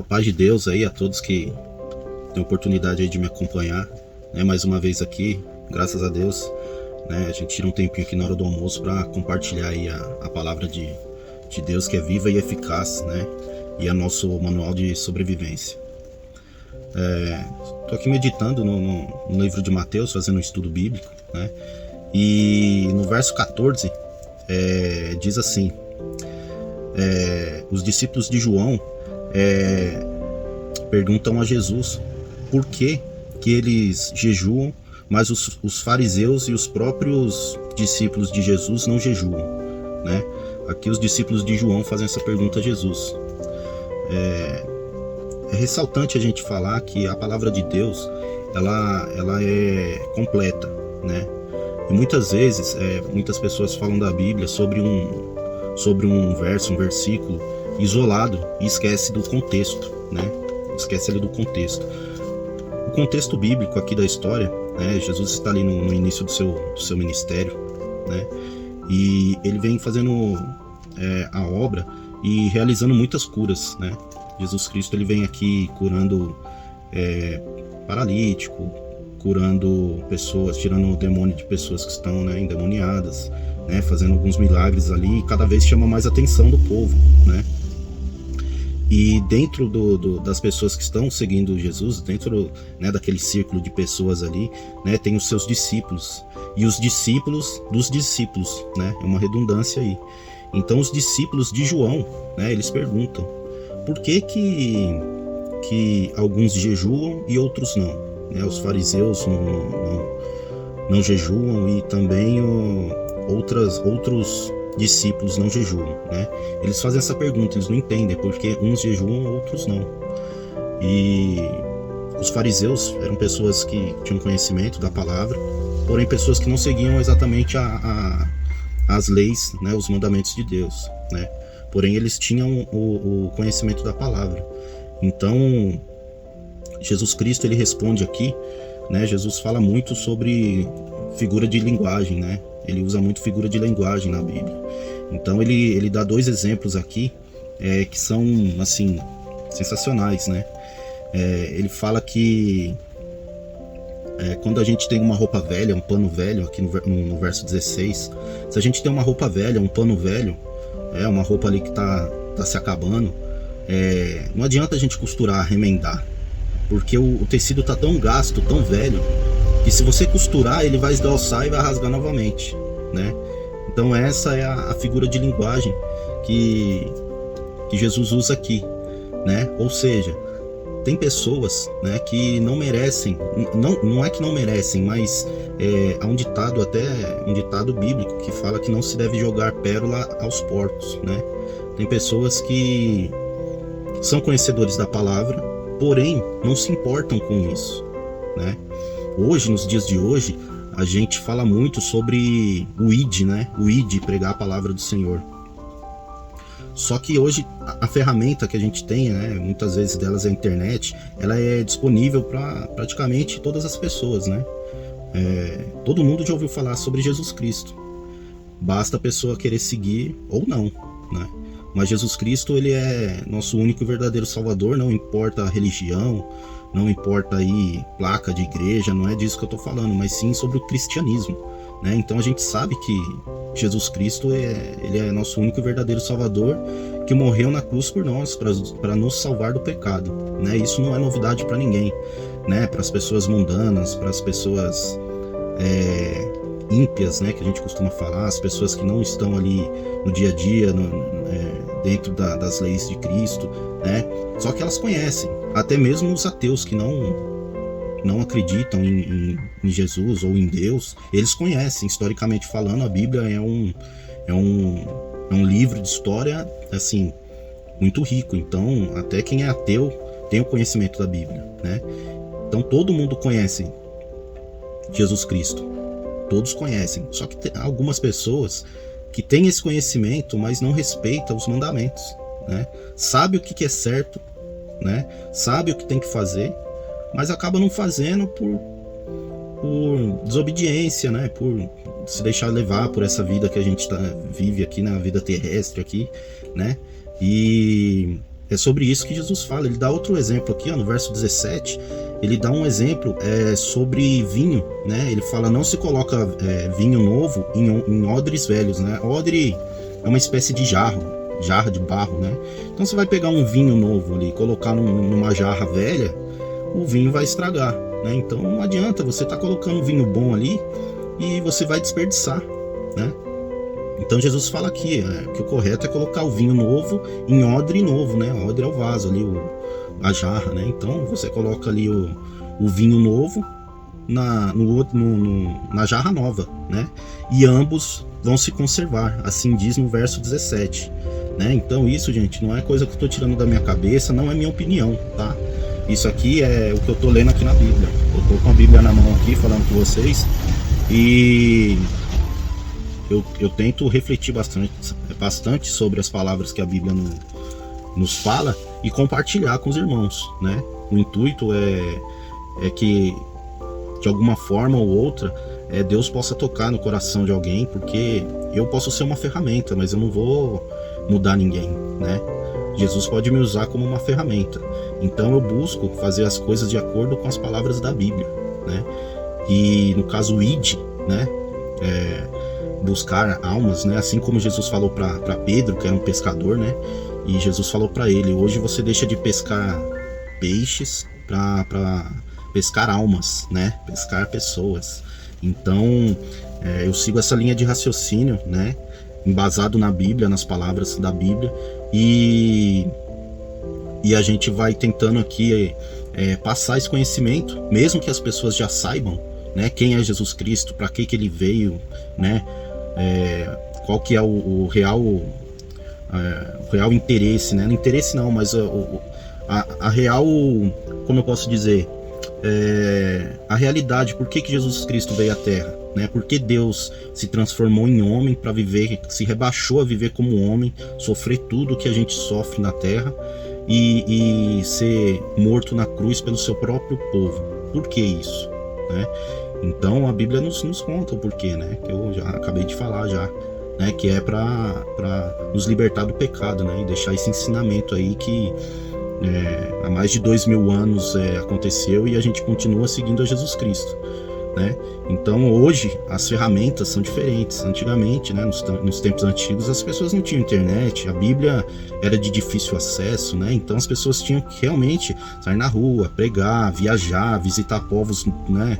A paz de Deus aí a todos que têm oportunidade aí de me acompanhar, né? Mais uma vez aqui, graças a Deus, né? A gente tira um tempinho aqui na hora do almoço para compartilhar aí a palavra de Deus, que é viva e eficaz, né? E é nosso manual de sobrevivência. Tô aqui meditando no livro de Mateus, fazendo um estudo bíblico, né? E no verso 14 diz assim: os discípulos de João perguntam a Jesus por que eles jejuam, mas os fariseus e os próprios discípulos de Jesus não jejuam, né? Aqui os discípulos de João fazem essa pergunta a Jesus. É ressaltante a gente falar que a palavra de Deus ela é completa, né? E muitas vezes muitas pessoas falam da Bíblia sobre um verso, um versículo isolado e esquece do contexto, né? Esquece ali do contexto. O contexto bíblico aqui da história, né? Jesus está ali no início do seu ministério, né? E ele vem fazendo a obra e realizando muitas curas, né? Jesus Cristo ele vem aqui curando paralítico, curando pessoas, tirando o demônio de pessoas que estão, né, endemoniadas, né, fazendo alguns milagres ali, e cada vez chama mais atenção do povo, né? E dentro das pessoas que estão seguindo Jesus, dentro, né, daquele círculo de pessoas ali, né, tem os seus discípulos e os discípulos dos discípulos, né? É uma redundância aí. Então os discípulos de João, né, eles perguntam por que alguns jejuam e outros não, né? Os fariseus não jejuam e também outros discípulos não jejuam, né? Eles fazem essa pergunta, eles não entendem porque uns jejuam, outros não. E os fariseus eram pessoas que tinham conhecimento da palavra, porém pessoas que não seguiam exatamente as leis, né, os mandamentos de Deus, né? Porém eles tinham o conhecimento da palavra. Então Jesus Cristo ele responde aqui, né? Jesus fala muito sobre figura de linguagem, né? Ele usa muito figura de linguagem na Bíblia. Então ele dá dois exemplos aqui que são assim sensacionais, né? Ele fala que quando a gente tem uma roupa velha, um pano velho, aqui no verso 16, se a gente tem uma roupa velha, um pano velho, uma roupa ali que tá se acabando, não adianta a gente costurar, remendar, porque o tecido tá tão gasto, tão velho, que se você costurar, ele vai esgalçar e vai rasgar novamente, né? Então essa é a figura de linguagem que Jesus usa aqui, né? Ou seja, tem pessoas, né, que não merecem, não é que não merecem, mas há um ditado bíblico que fala que não se deve jogar pérola aos porcos, né? Tem pessoas que são conhecedores da palavra, porém não se importam com isso, né? Hoje, nos dias de hoje, a gente fala muito sobre o ID, né? O ID, pregar a palavra do Senhor. Só que hoje a ferramenta que a gente tem, né, muitas vezes delas é a internet, ela é disponível para praticamente todas as pessoas, né? Todo mundo já ouviu falar sobre Jesus Cristo. Basta a pessoa querer seguir ou não, né? Mas Jesus Cristo ele é nosso único e verdadeiro Salvador, não importa a religião, não importa aí placa de igreja, não é disso que eu tô falando, mas sim sobre o cristianismo, né? Então a gente sabe que Jesus Cristo ele é nosso único e verdadeiro Salvador, que morreu na cruz por nós, para nos salvar do pecado, né? Isso não é novidade para ninguém, né? Para as pessoas mundanas, para as pessoas ímpias, né? Que a gente costuma falar, as pessoas que não estão ali no dia a dia, dentro das leis de Cristo, né? Só que elas conhecem, até mesmo os ateus que não acreditam em Jesus ou em Deus, eles conhecem, historicamente falando, a Bíblia é um livro de história, assim, muito rico. Então, até quem é ateu tem o conhecimento da Bíblia, né? Então, todo mundo conhece Jesus Cristo. Todos conhecem. Só que tem algumas pessoas que têm esse conhecimento, mas não respeitam os mandamentos, né? Sabe o que é certo, né? Sabe o que tem que fazer, mas acaba não fazendo por desobediência, né? Por se deixar levar por essa vida que a gente vive aqui na vida terrestre aqui, né? E É sobre isso que Jesus fala. Ele dá outro exemplo aqui, ó, no verso 17. Ele dá um exemplo sobre vinho, né? Ele fala, não se coloca vinho novo em odres velhos, né? Odre é uma espécie de jarra de barro, né? Então você vai pegar um vinho novo ali e colocar numa jarra velha, o vinho vai estragar, né? Então não adianta, você tá colocando vinho bom ali e você vai desperdiçar, né? Então Jesus fala aqui que o correto é colocar o vinho novo em odre novo, né? O odre é o vaso ali, a jarra, né? Então você coloca ali o vinho novo na jarra nova, né? E ambos vão se conservar, assim diz no verso 17, né? Então isso, gente, não é coisa que eu tô tirando da minha cabeça, não é minha opinião, tá? Isso aqui é o que eu tô lendo aqui na Bíblia. Eu tô com a Bíblia na mão aqui, falando com vocês, e eu tento refletir bastante sobre as palavras que a Bíblia nos fala e compartilhar com os irmãos, né? O intuito é que, de alguma forma ou outra, Deus possa tocar no coração de alguém, porque eu posso ser uma ferramenta, mas eu não vou mudar ninguém, né? Jesus pode me usar como uma ferramenta. Então eu busco fazer as coisas de acordo com as palavras da Bíblia, né? E no caso, ide, né? Buscar almas, né? Assim como Jesus falou para Pedro, que era um pescador, né? E Jesus falou para ele: hoje você deixa de pescar peixes para pescar almas, né? Pescar pessoas. Então eu sigo essa linha de raciocínio, né? Embasado na Bíblia, nas palavras da Bíblia, e a gente vai tentando aqui passar esse conhecimento, mesmo que as pessoas já saibam, né? Quem é Jesus Cristo, para que ele veio, né? Qual que é o real interesse, né? Não interesse não, mas a real, como eu posso dizer, a realidade, por que Jesus Cristo veio à Terra, né? Por que Deus se transformou em homem para viver, se rebaixou a viver como homem, sofrer tudo que a gente sofre na Terra e ser morto na cruz pelo seu próprio povo. Por que isso, né? Então a Bíblia nos conta o porquê, né? Que eu já acabei de falar já, né? Que é para nos libertar do pecado, né? E deixar esse ensinamento aí que há mais de 2000 anos aconteceu e a gente continua seguindo a Jesus Cristo, né? Então hoje as ferramentas são diferentes. Antigamente, né, nos tempos antigos, as pessoas não tinham internet, a Bíblia era de difícil acesso, né? Então as pessoas tinham que realmente sair na rua, pregar, viajar, visitar povos, né,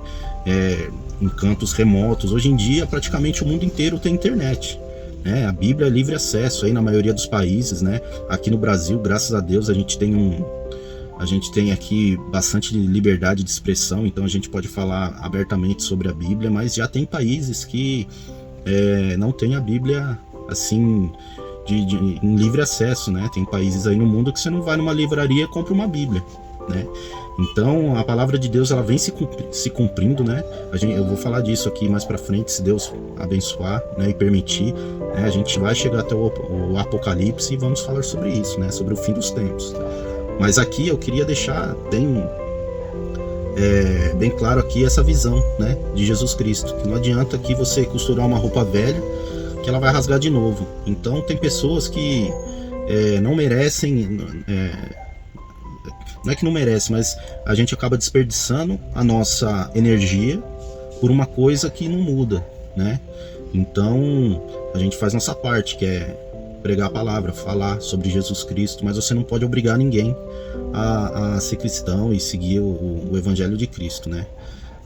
em cantos remotos. Hoje em dia praticamente o mundo inteiro tem internet, né? A Bíblia é livre acesso aí na maioria dos países, né? Aqui no Brasil, graças a Deus, a gente tem aqui bastante liberdade de expressão, então a gente pode falar abertamente sobre a Bíblia, mas já tem países que não tem a Bíblia assim em livre acesso, né? Tem países aí no mundo que você não vai numa livraria e compra uma Bíblia, né? Então a palavra de Deus ela vem se cumprindo, né? Eu vou falar disso aqui mais pra frente, se Deus abençoar, né, e permitir, né? A gente vai chegar até o Apocalipse e vamos falar sobre isso, né? Sobre o fim dos tempos. Mas aqui eu queria deixar bem claro aqui essa visão, né, de Jesus Cristo, que não adianta aqui você costurar uma roupa velha que ela vai rasgar de novo. Então tem pessoas que não merecem, não é que não merece, mas a gente acaba desperdiçando a nossa energia por uma coisa que não muda, né? Então a gente faz nossa parte, que é pregar a palavra, falar sobre Jesus Cristo, mas você não pode obrigar ninguém a ser cristão e seguir o Evangelho de Cristo, né?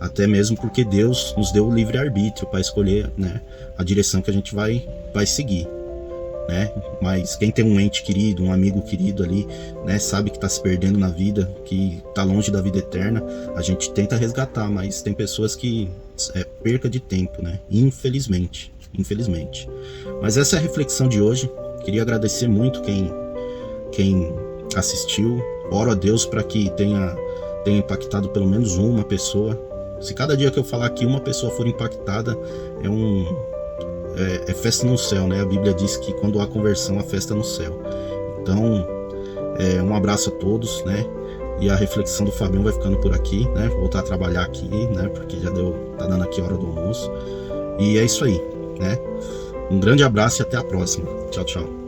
Até mesmo porque Deus nos deu o livre-arbítrio para escolher, né, a direção que a gente vai seguir, né? Mas quem tem um ente querido, um amigo querido ali, né, sabe que está se perdendo na vida, que está longe da vida eterna, a gente tenta resgatar, mas tem pessoas que perca de tempo, né? Infelizmente. Mas essa é a reflexão de hoje. Queria agradecer muito quem assistiu. Oro a Deus para que tenha impactado pelo menos uma pessoa. Se cada dia que eu falar aqui uma pessoa for impactada, é festa no céu, né? A Bíblia diz que quando há conversão, há festa no céu. Então, um abraço a todos, né? E a reflexão do Fabião vai ficando por aqui, né? Vou voltar a trabalhar aqui, né? Porque tá dando aqui a hora do almoço. E é isso aí, né? Um grande abraço e até a próxima. Tchau, tchau.